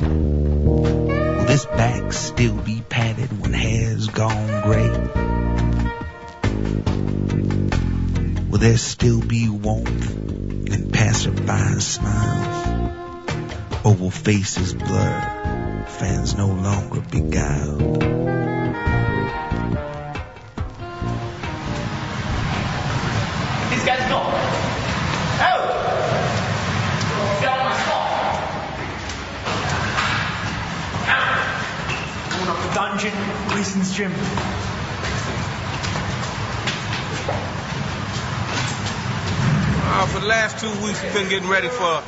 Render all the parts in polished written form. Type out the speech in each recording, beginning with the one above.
Will this back still be padded when hair's gone gray? Will there still be warmth in passerby smiles? Or will faces blur, fans no longer beguiled? These guys go. Oh! Get on my spot. Going up the dungeon, Gleason's gym. For the last 2 weeks, we've been getting ready for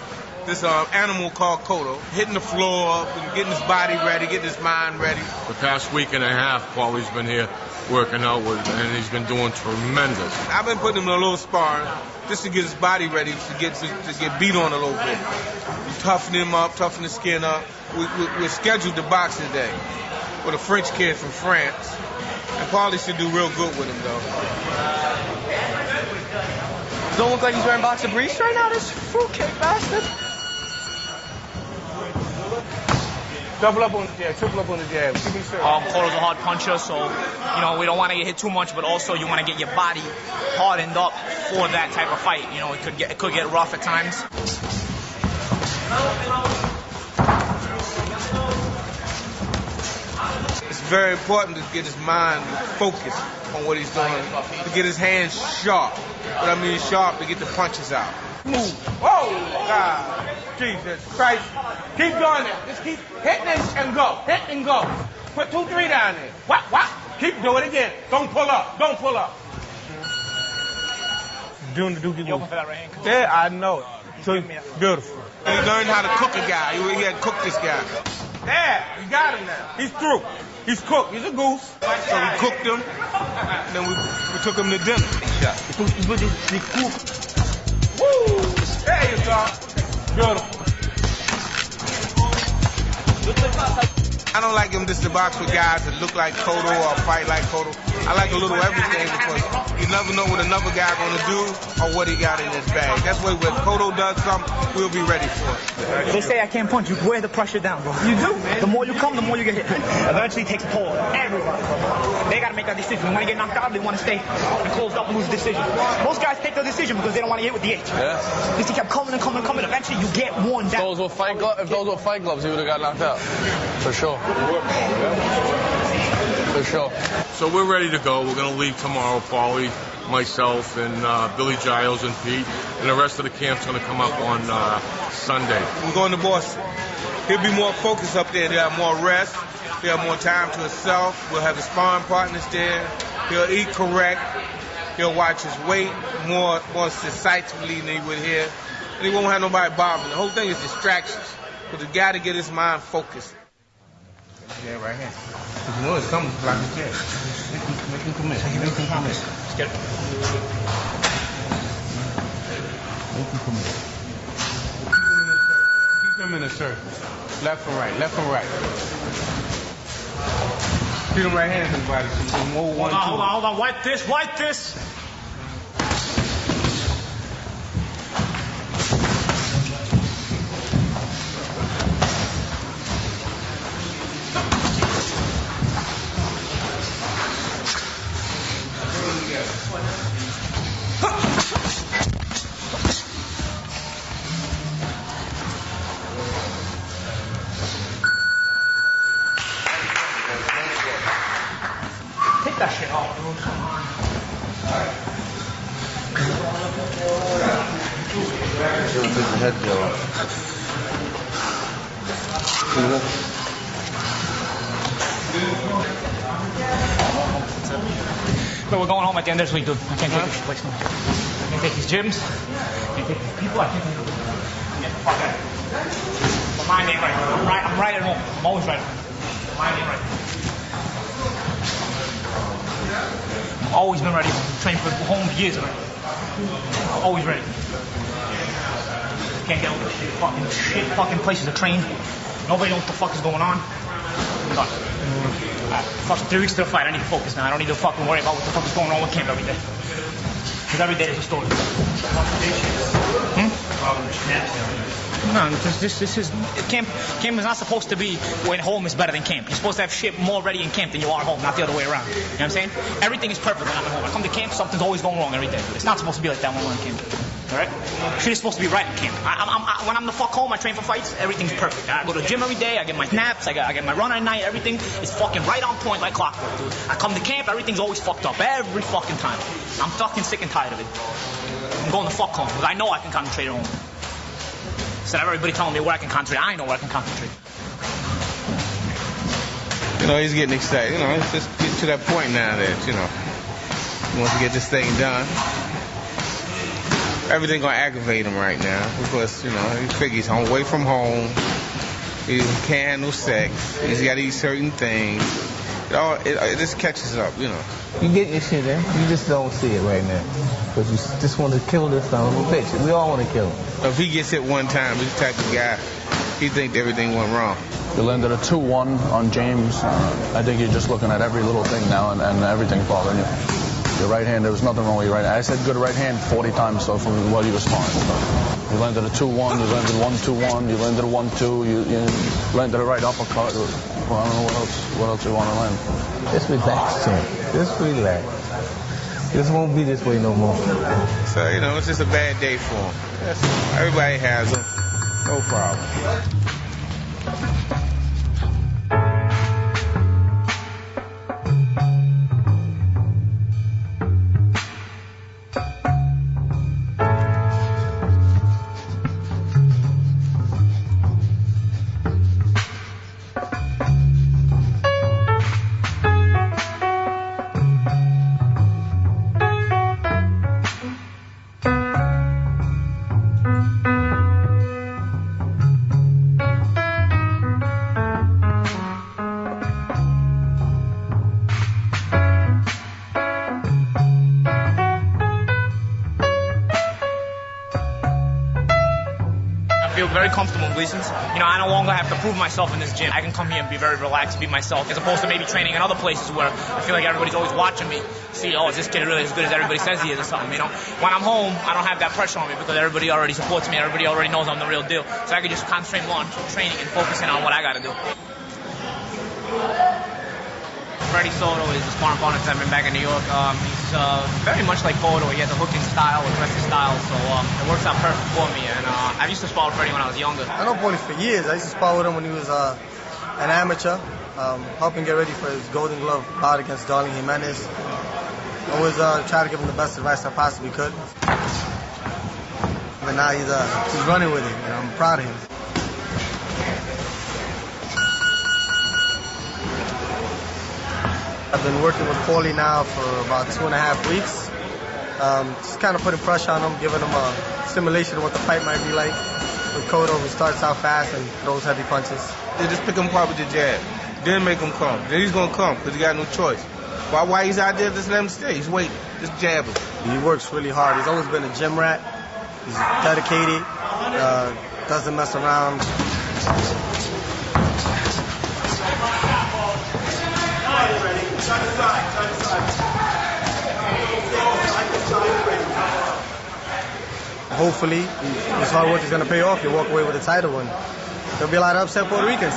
this animal called Cotto, hitting the floor up and getting his body ready, getting his mind ready. The past week and a half, Paulie's been here working out with him, and he's been doing tremendous. I've been putting him in a little sparring just to get his body ready to get beat on a little bit. We toughen him up, toughen his skin up. We're scheduled to box today with a French kid from France. And Paulie should do real good with him, though. Don't look like he's wearing boxer briefs right now, this fruitcake bastard. Double up on the jab, triple up on the jab. Keep him straight. Cotto's a hard puncher, so, we don't want to get hit too much, but also you want to get your body hardened up for that type of fight. It could get rough at times. It's very important to get his mind focused on what he's doing, to get his hands sharp. What I mean sharp, to get the punches out. Move. Whoa, God. Jesus Christ. Keep doing it. Just keep hitting and go. Hit and go. Put 2, 3 down there. What? Keep doing it again. Don't pull up. Don't pull up. Doing the dookie move. For that right hand. Yeah, I know it. So beautiful. He learned how to cook a guy. He had to cook this guy. There, you got him now. He's through. He's cooked. He's a goose. So we cooked him, and then we took him to dinner. Woo! There you go. Beautiful. I don't like him just to box with guys that look like Cotto or fight like Cotto. I like a little everything because you never know what another guy gonna do or what he got in his bag. That's why when Cotto does something, we'll be ready for it. They say I can't punch. You wear the pressure down, bro. You do, man. The more you come, the more you get hit. Eventually it takes a toll on everybody, bro. They gotta make that decision. They wanna get knocked out, they wanna stay and close up and lose the decision. Most guys take the decision because they don't wanna get hit with the H. Yeah. Because he kept coming and coming and coming. Eventually you get worn down. If those were fight gloves, he would have got knocked out. For sure. For sure. So we're ready to go. We're going to leave tomorrow, Paulie, myself, and Billy Giles and Pete. And the rest of the camp's going to come up on Sunday. We're going to Boston. He'll be more focused up there. He'll have more rest. He'll have more time to himself. We'll have his sparring partners there. He'll eat correct. He'll watch his weight more decisively than he would here. And he won't have nobody bothering. The whole thing is distractions. But the guy to get his mind focused. Yeah, right here. You know it's coming like a chair. Make him come in. Make him come in. Get it. Make him come in. Keep him in a circle. Left and right. Left and right. Keep them right hands in the body. So more one, Hold on. Wipe this. Take that shit off, bro. Take the head gel off. But we're going home at the end of this week, dude. I can't take this place no more. I can't take these gyms. I can't take these people. I can't take them. Get the fuck out. My mind ain't right. I'm right at home. I'm always right. My mind ain't right. I've always been ready. Trained for home years already. I'm always ready. Can't get over shit fucking places to train. Nobody knows what the fuck is going on. I'm done. Fuck 3 weeks to the fight. I need to focus now. I don't need to fucking worry about what the fuck is going on with camp every day. Because every day is a story. No, this is camp. Camp is not supposed to be when home is better than camp. You're supposed to have shit more ready in camp than you are at home, not the other way around. You know what I'm saying? Everything is perfect when I'm at home. I come to camp, something's always going wrong every day. It's not supposed to be like that when we're in camp. All right? Shit is supposed to be right in camp. When I'm the fuck home, I train for fights. Everything's perfect. I go to the gym every day. I get my naps. I get my run at night. Everything is fucking right on point like clockwork, dude. I come to camp. Everything's always fucked up every fucking time. I'm fucking sick and tired of it. I'm going the fuck home because I know I can concentrate at home. Instead of everybody telling me where I can concentrate, I know where I can concentrate. You know, he's getting excited. You know, it's just getting to that point now that, you know, he wants to get this thing done. Everything gonna aggravate him right now because, you know, he figures he's away from home. He can't handle sex. He's got to eat certain things. It just catches up, you know. You getting your shit in. You just don't see it right now. Because you just want to kill this son of a bitch. We all want to kill him. If he gets hit one time, he's the type of guy, he think everything went wrong. You landed a 2-1 on James. I think you're just looking at every little thing now and everything bothering you. Your right hand, there was nothing wrong with your right hand. I said good right hand 40 times so from while you were sparring. So you landed a 2-1, you landed 1-2-1, you landed a 1-2, you landed a right uppercut. Well, I don't know what else you want to land. Just relax, champ. Just relax. This won't be this way no more. So, you know, it's just a bad day for him. Everybody has them. No problem. I feel very comfortable in Gleason's. You know, I no longer have to prove myself in this gym. I can come here and be very relaxed, be myself, as opposed to maybe training in other places where I feel like everybody's always watching me, see, oh, is this kid really as good as everybody says he is or something, you know? When I'm home, I don't have that pressure on me because everybody already supports me, everybody already knows I'm the real deal. So I can just concentrate more on training and focusing on what I gotta do. Freddie Soto is the sparring opponent I've been back in New York. He's very much like Cotto. He has a hooking style, aggressive style, so it works out perfect for me. And I used to spar with Freddie when I was younger. I know Paulie for years. I used to spar with him when he was an amateur, helping get ready for his Golden Glove bout against Darling Jimenez. Always try to give him the best advice I possibly could. But now he's running with it, and I'm proud of him. I've been working with Paulie now for about 2.5 weeks. Just kind of putting pressure on him, giving him a simulation of what the fight might be like. With Cotto, he starts out fast and throws heavy punches. They just pick him apart with the jab. Then make him come. Then he's going to come because he got no choice. Why he's out there, just let him stay. He's waiting. Just jab him. He works really hard. He's always been a gym rat. He's dedicated, doesn't mess around. Hopefully, his hard work is going to pay off. He'll walk away with a title, and there'll be a lot of upset Puerto Ricans.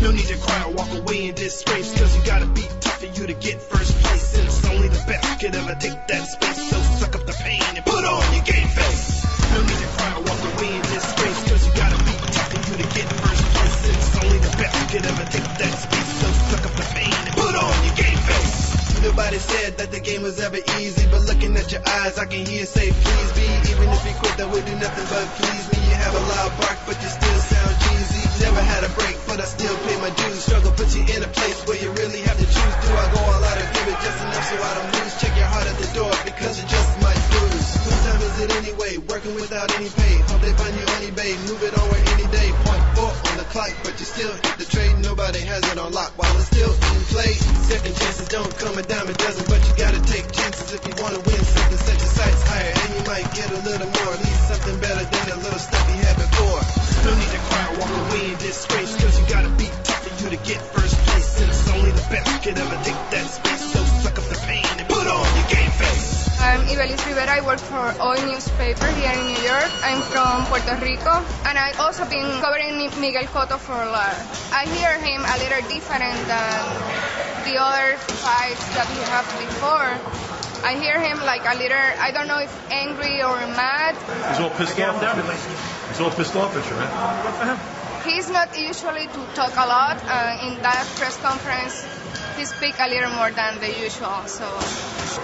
No need to cry or walk away in disgrace, cause you gotta be tough for you to get first place. And it's only the best can ever take that space. So suck up the pain and put on your game face. No need to cry or walk away in disgrace, cause you gotta be tough for you to get first place. And it's only the best can ever take that space. So suck up the pain and put on your game face. Nobody said that the game was ever easy, but looking at your eyes, I can hear you say please be. Even if you quit, that would do nothing but please me. You have a loud bark, but you still sound cheesy. Never had a break, but I still pay my dues. Struggle puts you in a place where you really have to choose. Do I go all out or give it just enough so I don't lose? Check your heart at the door because you just might lose. What time is it anyway? Working without any pay. Hope they find you on eBay. Move it over any day. 0.4 on the clock, but you still hit the trade. Nobody has it on lock while it's still in play. Second chances don't come a dime a dozen, but you gotta take chances if you wanna win something. Set your sights higher and you might get a little more. At least something better than the little stuff you had before. No need to cry or walk away in disgrace, cause you gotta be tough. you to get first place, and it's only the best can ever take that space. So suck up the pain and put on your game face. I'm Ibelis Rivera. I work for Hoy newspaper here in New York. I'm from Puerto Rico, and I've also been covering Miguel Cotto for a while. I hear him a little different than the other fights that he had before. I hear him like a little, I don't know if angry or mad. He's all pissed off. He's all pissed off at you, man. Good for him. He's not usually to talk a lot. In that press conference, he speaks a little more than the usual, so...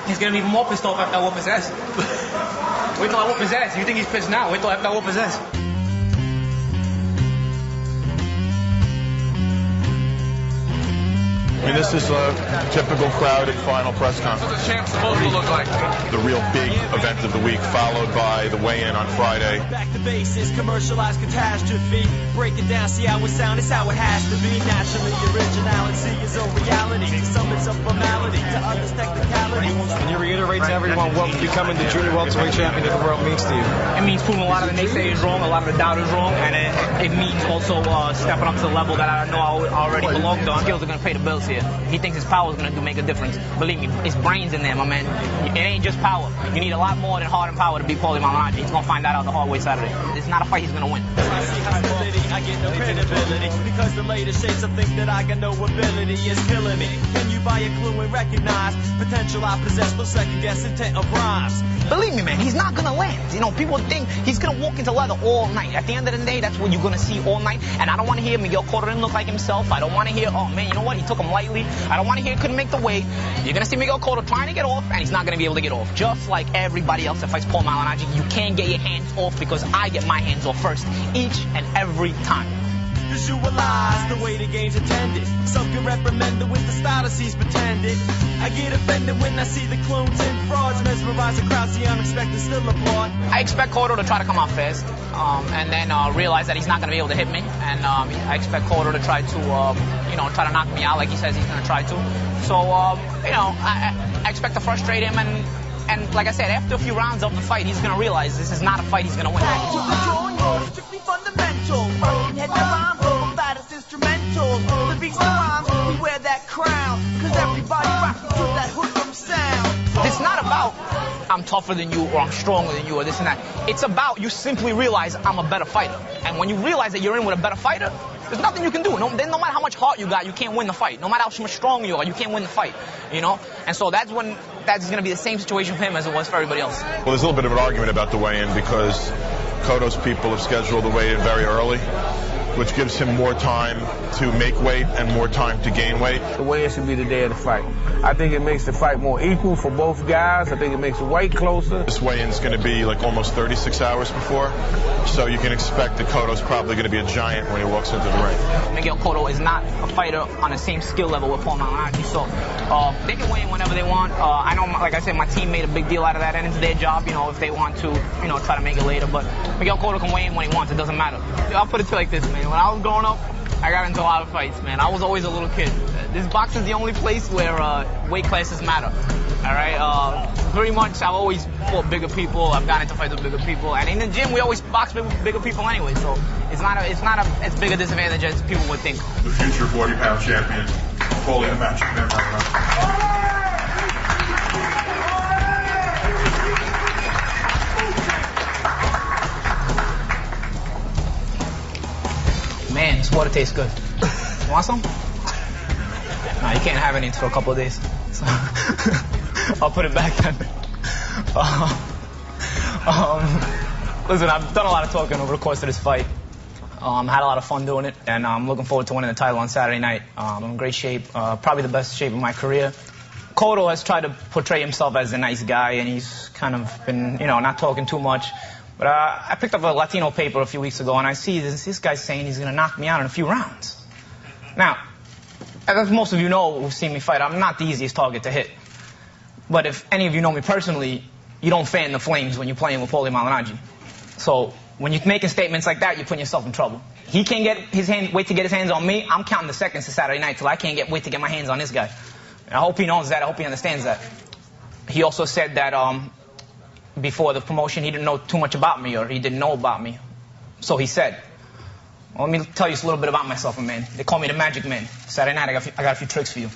He's going to be even more pissed off after I whoop his ass. Wait till I whoop his ass. You think he's pissed now? Wait till after I whoop his ass. I mean, this is a typical crowded final press conference. What's the champ supposed to look like? The real big event of the week, followed by the weigh-in on Friday. Back to basics, commercialized catastrophe. Break it down, see how it sounds, it's how it has to be. Naturally, originality is a reality. To some, it's a formality. To others, technicality. Can you reiterate to everyone what becoming the junior welterweight champion of the world means to you? It means proving a lot of the naysayers wrong, a lot of the doubters wrong, and it means also stepping up to the level that I know I already belonged on. Skills are going to pay the bills here. He thinks his power is going to make a difference. Believe me, his brain's in there, my man. It ain't just power. You need a lot more than heart and power to beat Paulie Malignaggi. He's going to find that out the hard way Saturday. It's not a fight he's going to win. I see hostility, I get no credibility. Because the latest shades of think that I got no ability is killing me. Can you buy a clue and recognize potential I possess? No second guess intent of rhymes. Believe me, man, he's not going to land. You know, people think he's going to walk into leather all night. At the end of the day, that's what you're going to see all night. And I don't want to hear Miguel Cotto didn't look like himself. I don't want to hear, oh, man, you know what? He took him lightly. I don't want to hear he couldn't make the weight. You're going to see Miguel Cotto trying to get off, and he's not going to be able to get off. Just like everybody else that fights Paul Malignaggi, you can't get your hands off because I get my hands off first, each and every time. Visualize the way the game's attended. Some can reprimand it with the style that sees pretended. I get offended when I see the clones and frauds mesmerize the crowd, see unexpected still applaud. I expect Cotto to try to come out fast, and then realize that he's not going to be able to hit me. And I expect Cotto to try to, try to knock me out like he says he's going to try to. So, I expect to frustrate him, and like I said, after a few rounds of the fight, he's going to realize this is not a fight he's going to win. Back to the drawing board, strictly fundamental. Working head to rhyme, that is instrumental. The beats the rhymes, we wear that crown. Cause everybody rocking to that hoodlum sound. It's not about I'm tougher than you or I'm stronger than you or this and that. It's about you simply realize I'm a better fighter. And when you realize that you're in with a better fighter, there's nothing you can do. No matter how much heart you got, you can't win the fight. No matter how much strong you are, you can't win the fight. You know? And so that's going to be the same situation for him as it was for everybody else. Well, there's a little bit of an argument about the weigh-in because Cotto's people have scheduled the weigh-in very early, which gives him more time to make weight and more time to gain weight. The weigh-in should be the day of the fight. I think it makes the fight more equal for both guys. I think it makes the weight closer. This weigh-in is going to be like almost 36 hours before, so you can expect that Cotto's probably going to be a giant when he walks into the ring. Miguel Cotto is not a fighter on the same skill level with Paul Malignaggi, so they can weigh in whenever they want. I know, like I said, my team made a big deal out of that, and it's their job, if they want to, try to make it later. But Miguel Cotto can weigh in when he wants. It doesn't matter. I'll put it to you like this, man. When I was growing up, I got into a lot of fights, man. I was always a little kid. This box is the only place where weight classes matter. All right? Pretty much, I've always fought bigger people. I've gotten into fights with bigger people. And in the gym, we always box with bigger people anyway. So it's not as big a disadvantage as people would think. The future 40-pound champion, Paulie the match. Man, this water tastes good. You want some? No, you can't have any for a couple of days. So I'll put it back then. Listen, I've done a lot of talking over the course of this fight. Had a lot of fun doing it, and I'm looking forward to winning the title on Saturday night. I'm in great shape, probably the best shape of my career. Cotto has tried to portray himself as a nice guy, and he's kind of been, not talking too much. But I picked up a Latino paper a few weeks ago, and I see this guy saying he's going to knock me out in a few rounds. Now, as most of you know who've seen me fight, I'm not the easiest target to hit. But if any of you know me personally, you don't fan the flames when you're playing with Paulie Malignaggi. So when you're making statements like that, you're putting yourself in trouble. He can't wait to get his hands on me. I'm counting the seconds to Saturday night till I can't wait to get my hands on this guy. And I hope he knows that. I hope he understands that. He also said that before the promotion, he didn't know too much about me, or he didn't know about me. So he said. Well, let me tell you a little bit about myself, man. They call me the Magic Man. Saturday night, I got a few tricks for you.